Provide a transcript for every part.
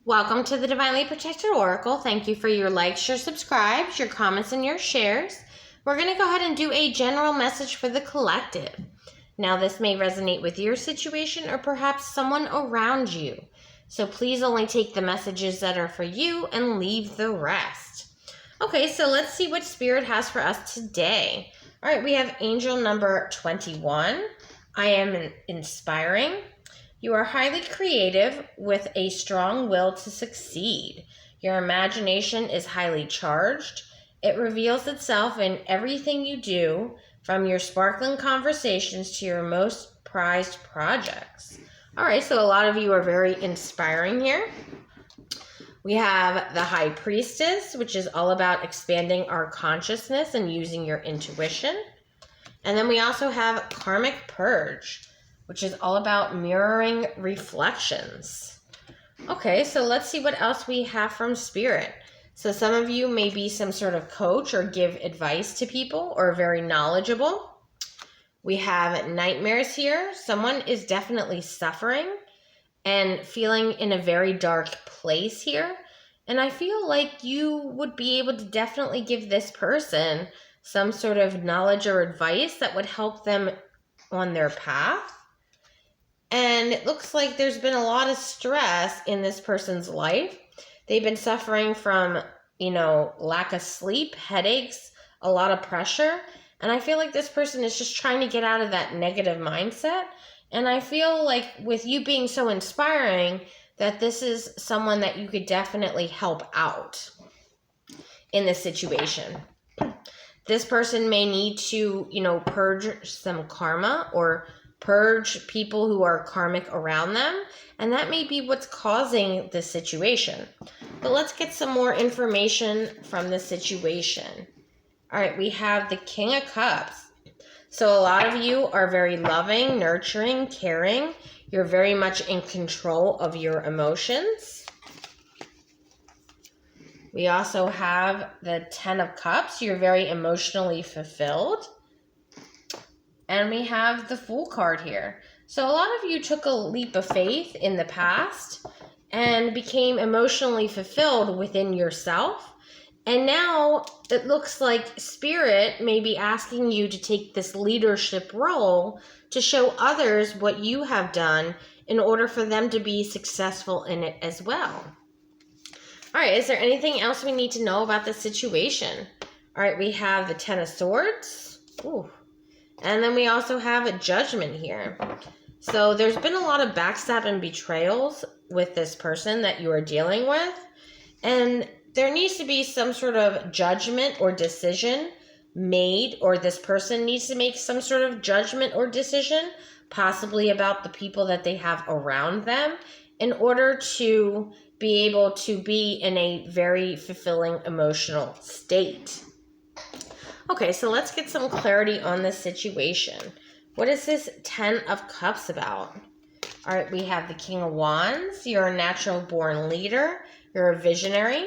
Welcome to the Divinely Protected Oracle. Thank you for your likes, your subscribes, your comments, and your shares. We're going to go ahead and do a general message for the collective. Now, this may resonate with your situation or perhaps someone around you. So please only take the messages that are for you and leave the rest. Okay, so let's see what Spirit has for us today. All right, we have angel number 21. I am inspiring. You are highly creative with a strong will to succeed. Your imagination is highly charged. It reveals itself in everything you do, from your sparkling conversations to your most prized projects. All right, so a lot of you are very inspiring here. We have the High Priestess, which is all about expanding our consciousness and using your intuition. And then we also have Karmic Purge, which is all about mirroring reflections. Okay, so let's see what else we have from Spirit. So some of you may be some sort of coach or give advice to people or very knowledgeable. We have nightmares here. Someone is definitely suffering and feeling in a very dark place here. And I feel like you would be able to definitely give this person some sort of knowledge or advice that would help them on their path. And it looks like there's been a lot of stress in this person's life. They've been suffering from, lack of sleep, headaches, a lot of pressure. And I feel like this person is just trying to get out of that negative mindset. And I feel like with you being so inspiring, that this is someone that you could definitely help out in this situation. This person may need to, purge some karma or purge people who are karmic around them, and that may be what's causing this situation. But let's get some more information from the situation. All right, we have the King of Cups. So a lot of you are very loving, nurturing, caring. You're very much in control of your emotions. We also have the Ten of Cups. You're very emotionally fulfilled. And we have the Fool card here. So a lot of you took a leap of faith in the past and became emotionally fulfilled within yourself. And now it looks like Spirit may be asking you to take this leadership role to show others what you have done in order for them to be successful in it as well. All right, is there anything else we need to know about the situation? All right, we have the Ten of Swords. Ooh. And then we also have a Judgment here. So there's been a lot of backstab and betrayals with this person that you are dealing with. And there needs to be some sort of judgment or decision made, or this person needs to make some sort of judgment or decision, possibly about the people that they have around them, in order to be able to be in a very fulfilling emotional state. Okay, so let's get some clarity on this situation. What is this Ten of Cups about? All right, we have the King of Wands. You're a natural born leader. You're a visionary.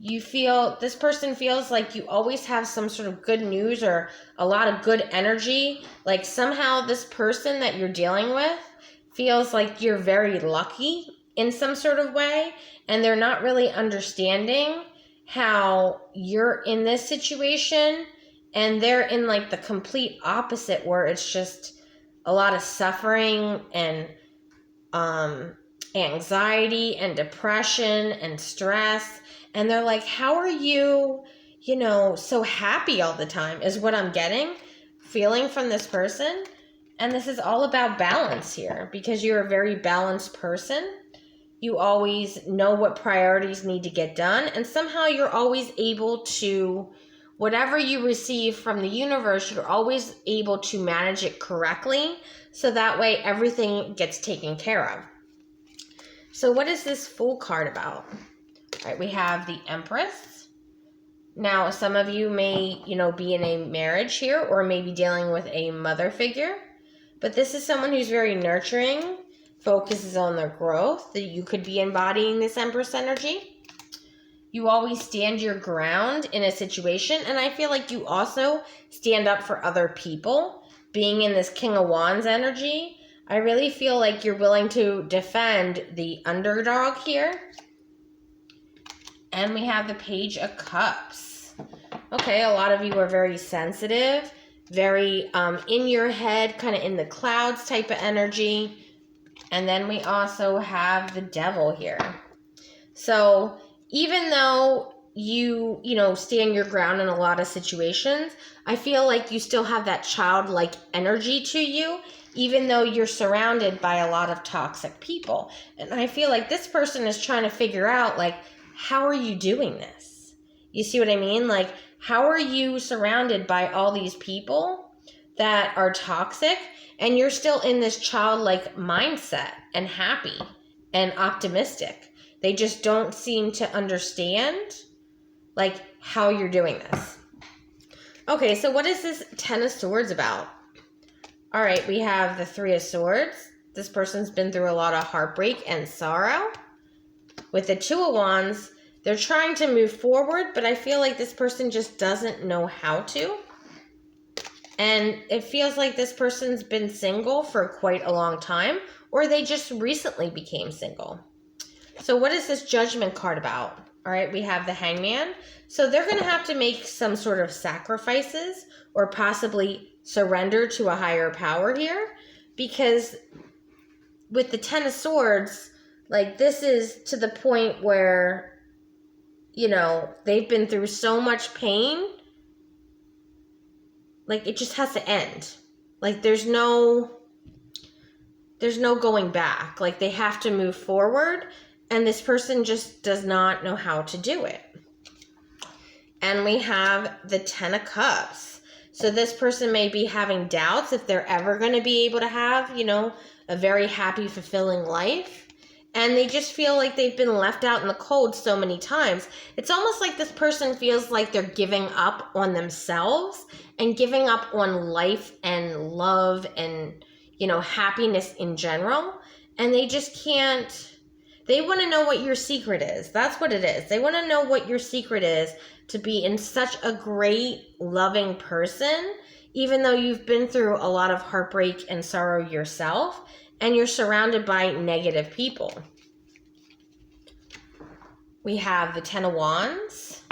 This person feels like you always have some sort of good news or a lot of good energy. Like somehow this person that you're dealing with feels like you're very lucky in some sort of way, and they're not really understanding how you're in this situation, and they're in like the complete opposite, where it's just a lot of suffering and anxiety and depression and stress. And they're like, how are you, so happy all the time, is what I'm feeling from this person. And this is all about balance here, because you're a very balanced person. You always know what priorities need to get done. And somehow you're always able to, whatever you receive from the universe, you're always able to manage it correctly. So that way everything gets taken care of. So what is this Fool card about? All right, we have the Empress. Now, some of you may, be in a marriage here, or maybe dealing with a mother figure. But this is someone who's very nurturing, focuses on their growth, that you could be embodying this Empress energy. You always stand your ground in a situation, and I feel like you also stand up for other people. Being in this King of Wands energy, I really feel like you're willing to defend the underdog here. And we have the Page of Cups. Okay, a lot of you are very sensitive, very in your head, kind of in the clouds type of energy. And then we also have the Devil here. So even though you stand your ground in a lot of situations, I feel like you still have that childlike energy to you, even though you're surrounded by a lot of toxic people. And I feel like this person is trying to figure out, like, how are you doing this? You see what I mean? Like, how are you surrounded by all these people that are toxic and you're still in this childlike mindset and happy and optimistic? They just don't seem to understand, like, how you're doing this. Okay, so what is this Ten of Swords about? All right, we have the Three of Swords. This person's been through a lot of heartbreak and sorrow. With the Two of Wands, they're trying to move forward, but I feel like this person just doesn't know how to. And it feels like this person's been single for quite a long time, or they just recently became single. So what is this Judgment card about? All right, we have the Hangman. So they're going to have to make some sort of sacrifices or possibly surrender to a higher power here, because with the Ten of Swords, like, this is to the point where, they've been through so much pain. Like, it just has to end. Like, there's no going back. Like, they have to move forward, and this person just does not know how to do it. And we have the Ten of Cups. So this person may be having doubts if they're ever going to be able to have, a very happy, fulfilling life. And they just feel like they've been left out in the cold so many times. It's almost like this person feels like they're giving up on themselves and giving up on life and love and, happiness in general. And they just can't. They want to know what your secret is. That's what it is. They want to know what your secret is to be in such a great, loving person, even though you've been through a lot of heartbreak and sorrow yourself, and you're surrounded by negative people. We have the Ten of Wands.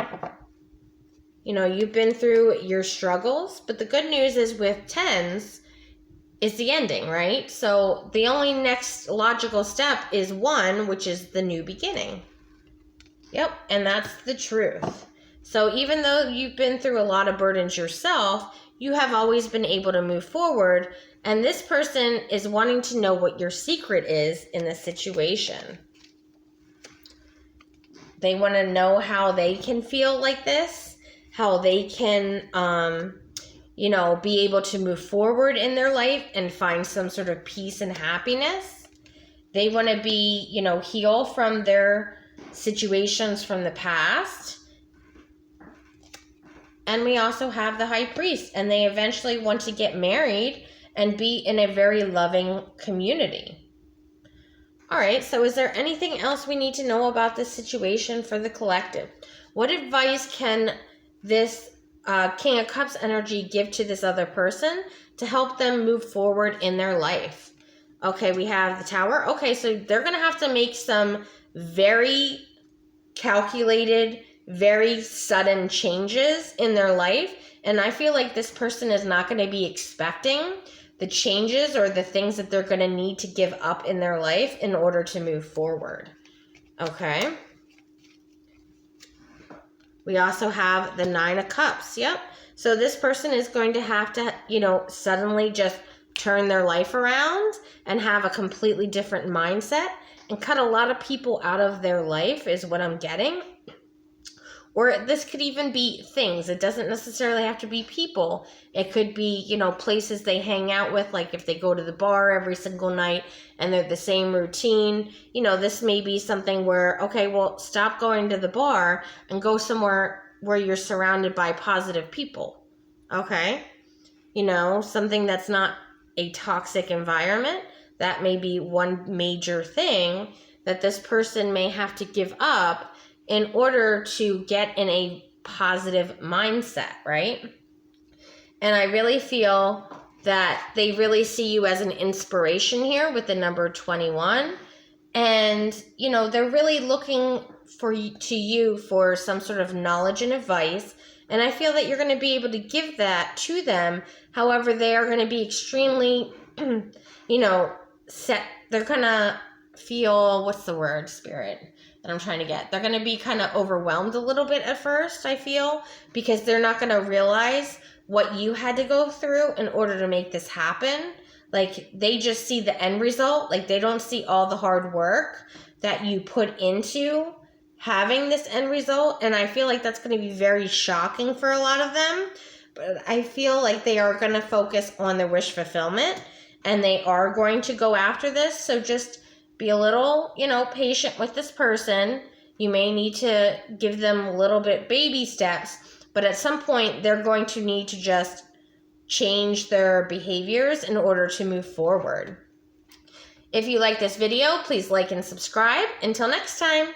You've been through your struggles, but the good news is with tens, is the ending, right? So the only next logical step is 1, which is the new beginning. Yep, and that's the truth. So even though you've been through a lot of burdens yourself, you have always been able to move forward, and this person is wanting to know what your secret is in this situation. They want to know how they can feel like this, how they can be able to move forward in their life and find some sort of peace and happiness. They want to be, heal from their situations from the past. And we also have the High Priest, and they eventually want to get married and be in a very loving community. All right, so is there anything else we need to know about this situation for the collective? What advice can this King of Cups energy give to this other person to help them move forward in their life? Okay, we have the Tower. Okay, so they're going to have to make some very calculated, very sudden changes in their life. And I feel like this person is not going to be expecting the changes or the things that they're going to need to give up in their life in order to move forward. Okay. We also have the Nine of Cups. Yep. So this person is going to have to, suddenly just turn their life around and have a completely different mindset and cut a lot of people out of their life is what I'm getting. Or this could even be things. It doesn't necessarily have to be people. It could be, places they hang out with, like if they go to the bar every single night and they're the same routine. This may be something where, okay, well, stop going to the bar and go somewhere where you're surrounded by positive people. Okay? Something that's not a toxic environment. That may be one major thing that this person may have to give up in order to get in a positive mindset, right? And I really feel that they really see you as an inspiration here with the number 21. And, you know, they're really looking to you for some sort of knowledge and advice. And I feel that you're going to be able to give that to them. However, they are going to be extremely, you know, they're going to feel, what's the word, Spirit, that I'm trying to get? They're going to be kind of overwhelmed a little bit at first, I feel, because they're not going to realize what you had to go through in order to make this happen. Like, they just see the end result. Like, they don't see all the hard work that you put into having this end result. And I feel like that's going to be very shocking for a lot of them. But I feel like they are going to focus on their wish fulfillment. And they are going to go after this. So just be a little, you know, patient with this person. You may need to give them a little bit baby steps. But at some point, they're going to need to just change their behaviors in order to move forward. If you like this video, please like and subscribe. Until next time.